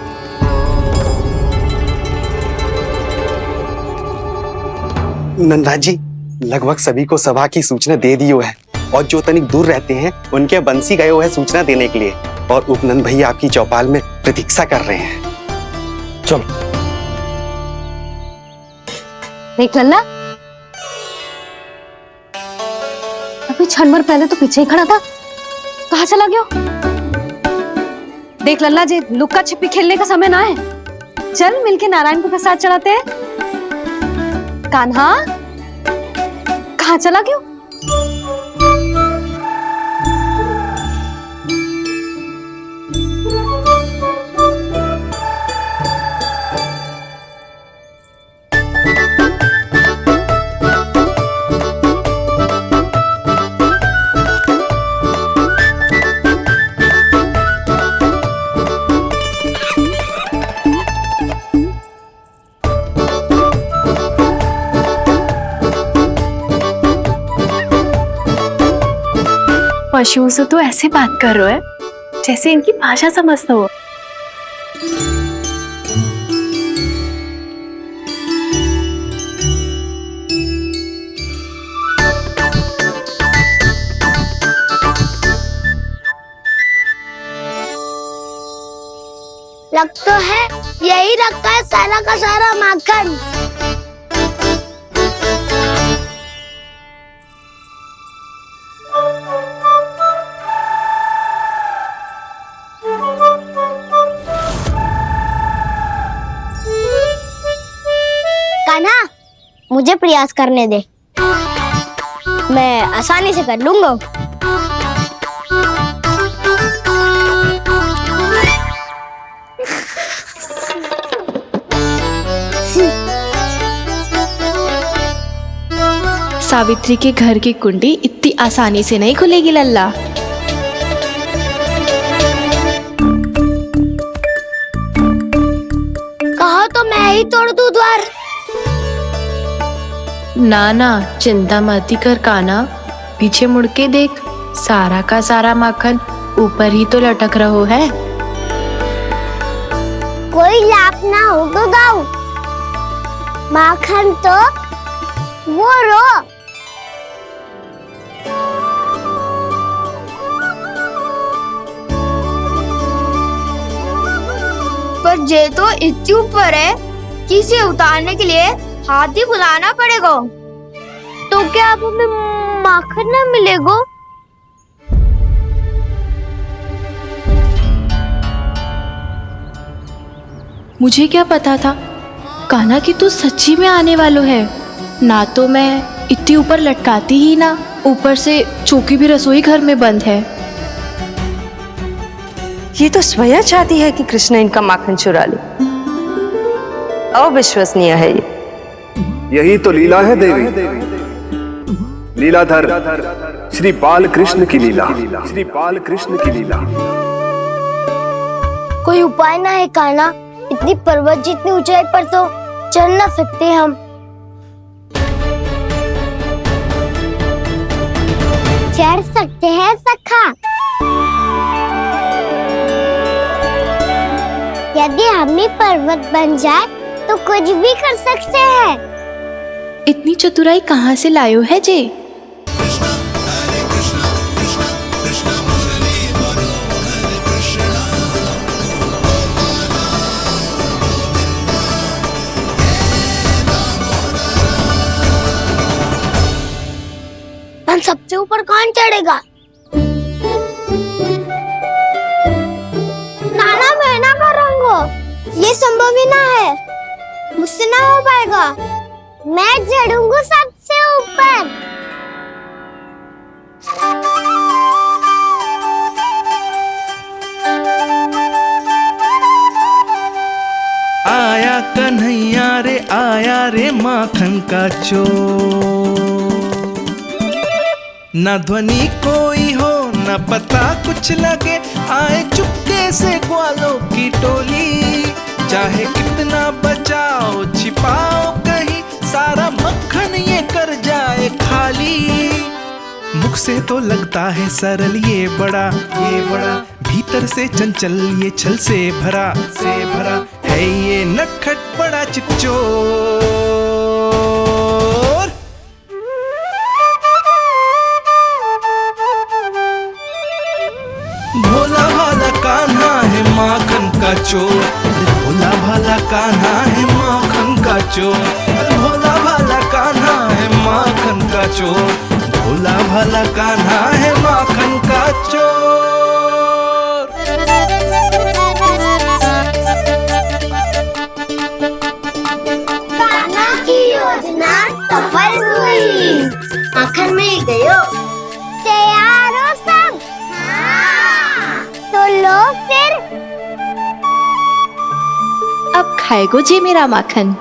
ननराज जी, लगभग सभी को सभा की सूचना दे दी है, और जो तनिक दूर रहते हैं उनके बंसी गए हुए सूचना देने के लिए। और उपनंद भैया आपकी चौपाल में प्रतीक्षा कर रहे हैं। चलो। देख लल्ला, अभी क्षण भर पहले तो पीछे ही खड़ा था, कहाँ चला गया? देख लल्ला जी, लुक्का छिपी खेलने का समय ना है। चल मिलके नारायण को प्रसाद चढ़ाते हैं। कान्हा, कहाँ चला गया? पशुओं से तो ऐसे बात कर रहे हो जैसे इनकी भाषा समझता हो। लग तो है यही रखा है सारा का सारा माखन। कान्हा, मुझे प्रयास करने दे, मैं आसानी से कर लूंगा। सावित्री के घर की कुंडी इतनी आसानी से नहीं खुलेगी लल्ला। कहो तो मैं ही तोड़ दूं द्वार। ना ना, चिंता मत कर कान्हा, पीछे मुड़ के देख, सारा का सारा माखन ऊपर ही तो लटक रहो है। कोई लाभ ना होगा गाँव, माखन तो वो रो। पर जे तो इतनी ऊपर है कि इसे उतारने के लिए हाथी बुलाना पड़ेगा। तो क्या अब हमें माखन न मिलेगा? मुझे क्या पता था कान्हा कि तू सच्ची में आने वालो है। ना तो मैं इतनी ऊपर लटकाती ही ना, ऊपर से चौकी भी रसोई घर में बंद है। ये तो स्वयं चाहती है कि कृष्ण इनका माखन चुरा ले। अविश्वसनीय है ये। यही तो लीला है देवी, लीलाधर श्री बाल कृष्ण की लीला, श्री बाल कृष्ण की लीला। कोई उपाय ना है कान्हा? इतनी पर्वत जितनी ऊंचाई पर तो चढ़ ना सकते हम। चढ़ सकते हैं सखा, यदि हम ही पर्वत बन जाए तो कुछ भी कर सकते हैं। इतनी चतुराई कहाँ से लायो है जे? हम सबसे ऊपर कौन चढ़ेगा? नाना मैं ना करूँगा, ये संभव ही ना है, मुझसे ना हो पाएगा। मैं चढ़ूंगा सबसे ऊपर। आया कन्हैया रे माखन का चोर। न ध्वनि कोई हो न पता कुछ लगे, आए चुपके से ग्वालों की टोली। चाहे कितना बचाओ छिपाओ कहीं, सारा मक्खन ये कर जाए खाली। मुख से तो लगता है सरल ये बड़ा, भीतर से चंचल ये छल से भरा है ये नटखट बड़ा चिच्चोर। भोला भाला का चोर, भोला भाला कान्हा है माखन का चोर, भोला भाला कान्हा है माखन का चोर। कान्हा की योजना सफल हुई, माखन मिल गयो। तैयार हो सब? हाँ। तो लो फिर। अब खाएगो जी मेरा माखन।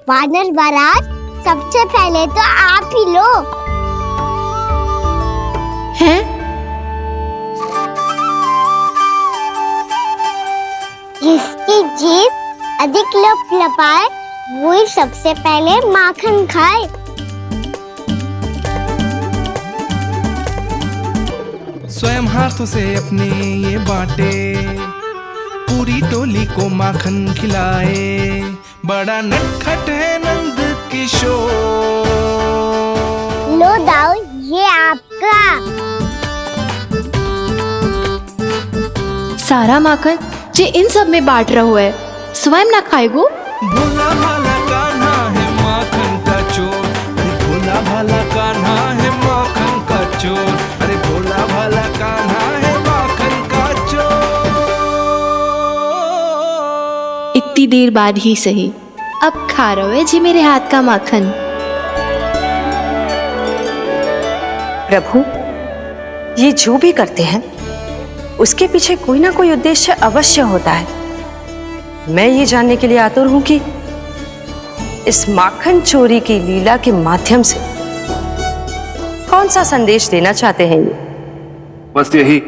वानर महाराज, सबसे पहले तो आप ही लो। हैं? जिसकी जीभ अधिक लपलपाए वही सबसे पहले माखन खाए। स्वयं हाथों से अपने ये बांटे, पूरी टोली को माखन खिलाए, बड़ा नटखट है नंद किशोर। लो दाऊ, ये आपका। सारा माखन जे इन सब में बांट रहो है, स्वयं ना खाएगो। भोला भाला कान्हा है माखन का चोर, अरे भोला भाला कान्हा है माखन का चोर, अरे भोला भाला कान्हा है माखन का चोर। इतनी देर बाद ही सही, अब खा रहे जी मेरे हाथ का माखन। प्रभु, ये जो भी करते हैं उसके पीछे कोई ना कोई उद्देश्य अवश्य होता है। मैं ये जानने के लिए आतुर हूं कि इस माखन चोरी की लीला के माध्यम से कौन सा संदेश देना चाहते हैं ये। बस यही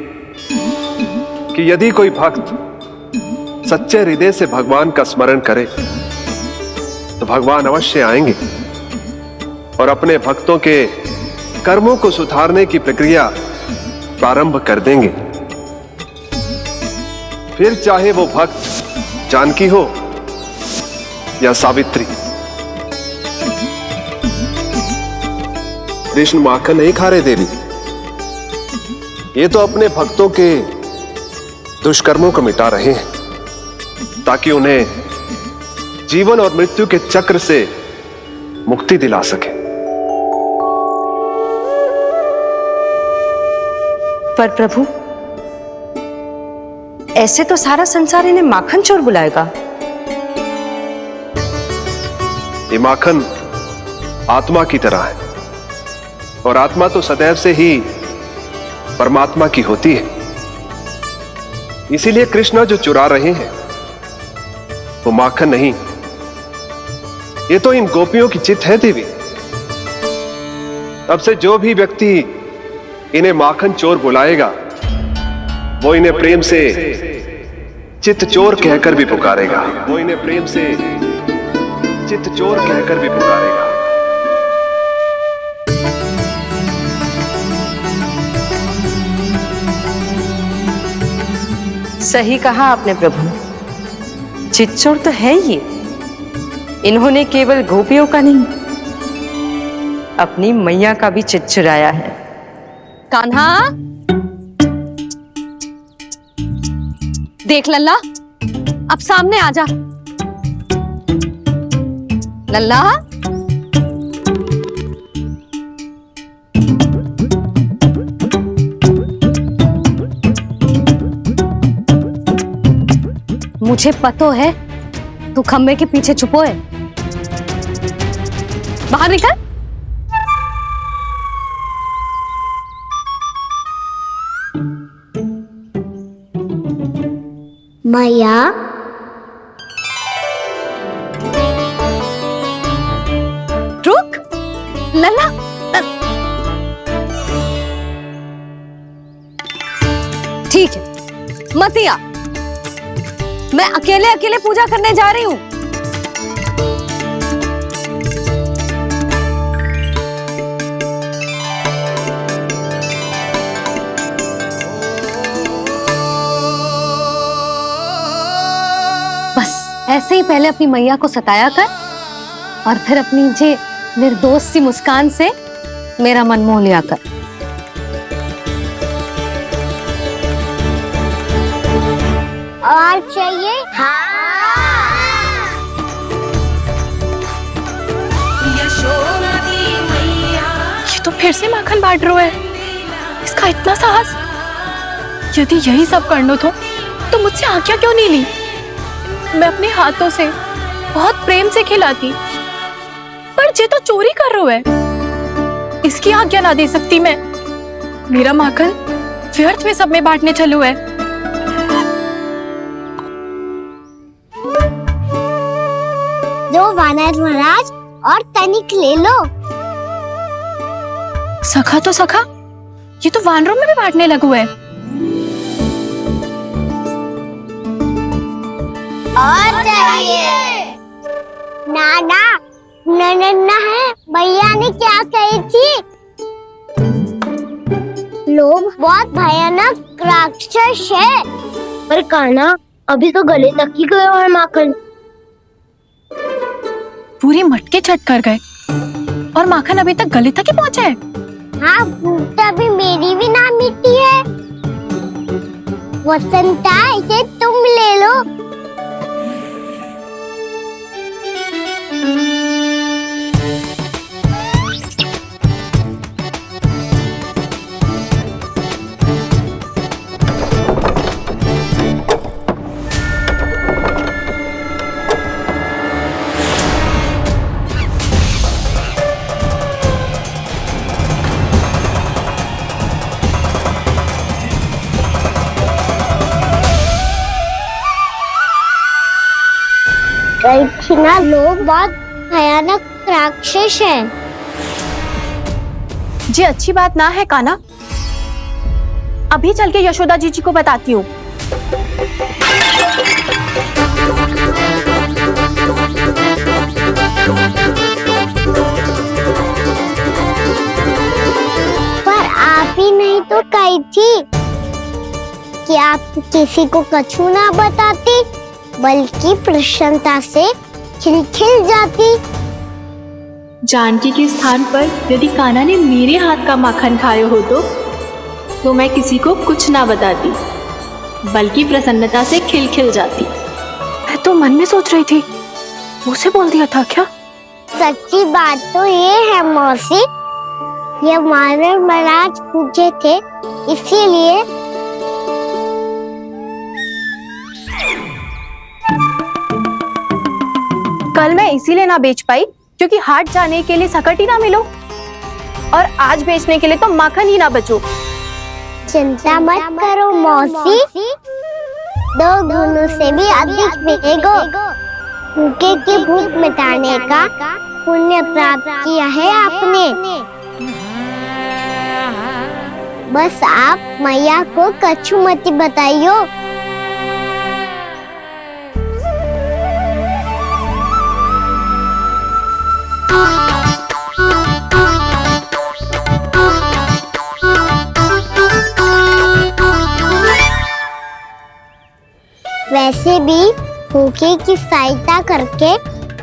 कि यदि कोई भक्त सच्चे हृदय से भगवान का स्मरण करे तो भगवान अवश्य आएंगे और अपने भक्तों के कर्मों को सुधारने की प्रक्रिया प्रारंभ कर देंगे। फिर चाहे वो भक्त जानकी हो या सावित्री, कृष्ण माखन नहीं खा रहे देवी, ये तो अपने भक्तों के दुष्कर्मों को मिटा रहे हैं ताकि उन्हें जीवन और मृत्यु के चक्र से मुक्ति दिला सके। पर प्रभु, ऐसे तो सारा संसार इन्हें माखन चोर बुलाएगा। ये माखन आत्मा की तरह है और आत्मा तो सदैव से ही परमात्मा की होती है। इसीलिए कृष्ण जो चुरा रहे हैं वो माखन नहीं, ये तो इन गोपियों की चित है देवी। अब से जो भी व्यक्ति इन्हें माखन चोर बुलाएगा वो इन्हें प्रेम से चित चोर कहकर भी पुकारेगा, वो इन्हें प्रेम से चित चोर कहकर भी पुकारेगा। सही कहा आपने प्रभु, चित चोर तो है ये। इन्होंने केवल गोपियों का नहीं, अपनी मैया का भी चित चुराया है। कान्हा, देख लल्ला, अब सामने आ जा। लल्ला, मुझे पतो है तू खम्बे के पीछे छुपो है। बाहर निकल। मैया, रुक। लल्ला, ठीक है, मत आ। मैं अकेले अकेले पूजा करने जा रही हूँ। बस ऐसे ही पहले अपनी मैया को सताया कर और फिर अपनी जे निर्दोष सी मुस्कान से मेरा मन मोह लिया कर। और चाहिए? ये तो फिर से माखन बांट रहा है। इसका इतना साहस। यदि यही सब करना तो मुझसे आज्ञा क्यों नहीं ली? मैं अपने हाथों से बहुत प्रेम से खिलाती, पर ये तो चोरी कर रहा है। इसकी आज्ञा ना दे सकती मैं। मेरा माखन व्यर्थ में सब में बांटने चलू है। दो वानर महाराज और तनिक ले लो। सखा तो सखा, ये तो वानरों में भी बांटने लगू है। और चाहिए? नाना नन्ना है, भैया ने क्या कही थी? लोभ बहुत भयानक राक्षस है। पर कान्हा अभी तो गले तक ही गया है माखन। पूरी मटके छट कर गए और माखन अभी तक गले तक ही पहुंचा है। हाँ, भूख तभी मेरी भी ना मिट्टी है। वसंता, इसे तुम ले लो। ना, लोग बहुत भयानक राक्षस हैं। जी अच्छी बात ना है कान्हा। अभी चल के यशोदा जी को बताती हूँ। पर आप ही नहीं तो कही थी कि आप किसी को कछु ना बताती, बल्कि प्रसन्नता से खिलखिल जाती। जानकी के स्थान पर यदि कान्हा ने मेरे हाथ का माखन खाया हो तो मैं किसी को कुछ ना बताती, बल्कि प्रसन्नता से खिलखिल जाती। मैं तो मन में सोच रही थी, मुझसे बोल दिया था क्या? सच्ची बात तो ये है मौसी, ये वानर महाराज पूछे थे, इसीलिए। कल मैं इसीलिए ना बेच पाई क्योंकि हाट जाने के लिए सकट ही ना मिलो, और आज बेचने के लिए तो माखन ही ना बचो। चिंता मत करो मौसी, 2 गुनों से भी अधिक मिलेगा। भूखे की भूख मिटाने का पुण्य प्राप्त किया है आपने। बस आप मैया को कछु मत बताइयो। वैसे भी भूखे की सहायता करके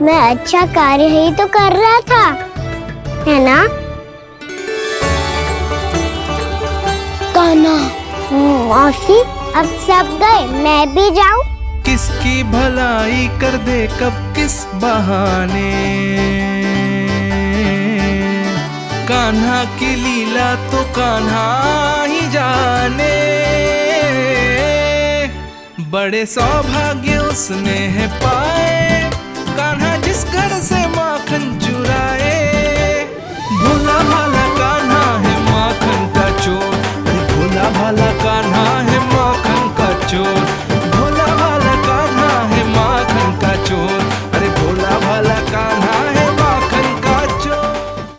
मैं अच्छा कार्य ही तो कर रहा था, है ना? कान्हा, मौसी अब सब गए, मैं भी जाऊं? किसकी भलाई कर दे कब किस बहाने, कान्हा की लीला तो कान्हा ही जाने। बड़े सौभाग्य उसने है पाए, कान्हा जिस घर से माखन